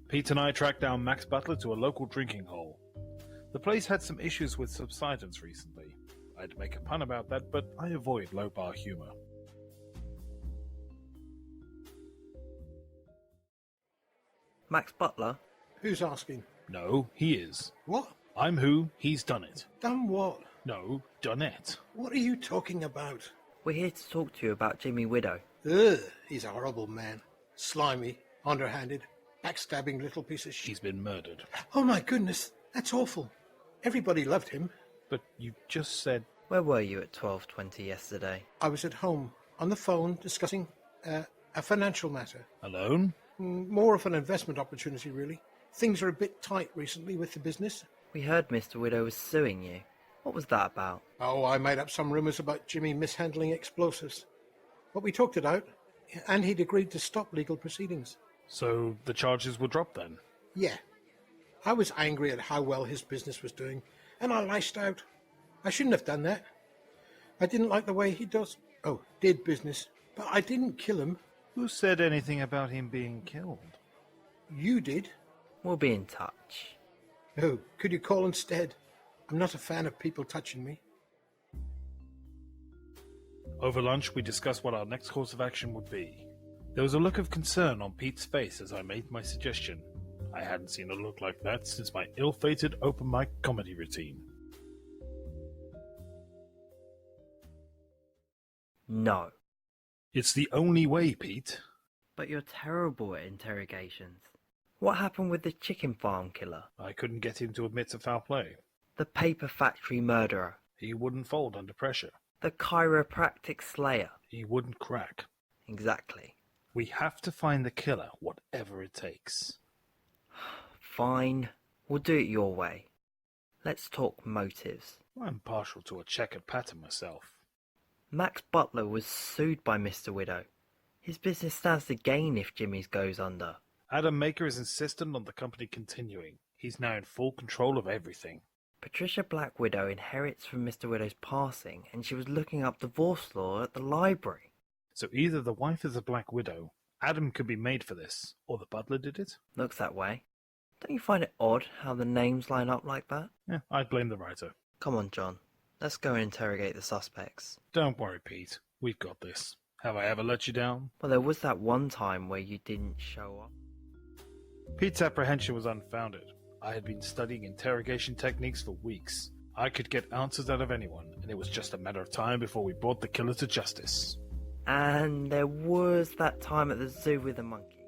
Pete and I tracked down Max Butler to a local drinking hole. The place had some issues with subsidence recently. I'd make a pun about that, but I avoid low-bar humor. Max Butler? Who's asking? No, he is. What? I'm who, he's Dunnet. Done what? No, Dunnet. What are you talking about? We're here to talk to you about Jimmy Widow. Ugh, he's a horrible man. Slimy, underhanded, backstabbing little piece of shit. He's been murdered. Oh my goodness, that's awful. Everybody loved him. But you just said... Where were you at 12:20 yesterday? I was at home, on the phone, discussing a financial matter. Alone? More of an investment opportunity, really. Things are a bit tight recently with the business. We heard Mr. Widow was suing you. What was that about? Oh, I made up some rumours about Jimmy mishandling explosives. But we talked it out, and he'd agreed to stop legal proceedings. So the charges were dropped then? Yeah. I was angry at how well his business was doing, and I lashed out. I shouldn't have done that. I didn't like the way he did business, but I didn't kill him. Who said anything about him being killed? You did. We'll be in touch. Oh, could you call instead? I'm not a fan of people touching me. Over lunch, we discussed what our next course of action would be. There was a look of concern on Pete's face as I made my suggestion. I hadn't seen a look like that since my ill-fated open mic comedy routine. No. It's the only way, Pete. But you're terrible at interrogations. What happened with the chicken farm killer? I couldn't get him to admit to foul play. The paper factory murderer? He wouldn't fold under pressure. The chiropractic slayer? He wouldn't crack. Exactly. We have to find the killer, whatever it takes. Fine. We'll do it your way. Let's talk motives. I'm partial to a checkered pattern myself. Max Butler was sued by Mr. Widow. His business stands to gain if Jimmy's goes under. Adam Maker is insistent on the company continuing. He's now in full control of everything. Patricia Black Widow inherits from Mr. Widow's passing, and she was looking up divorce law at the library. So either the wife is a Black Widow, Adam could be made for this, or the butler did it? Looks that way. Don't you find it odd how the names line up like that? Yeah, I'd blame the writer. Come on, John. Let's go and interrogate the suspects. Don't worry, Pete. We've got this. Have I ever let you down? Well, there was that one time where you didn't show up. Pete's apprehension was unfounded. I had been studying interrogation techniques for weeks. I could get answers out of anyone, and it was just a matter of time before we brought the killer to justice. And there was that time at the zoo with the monkey.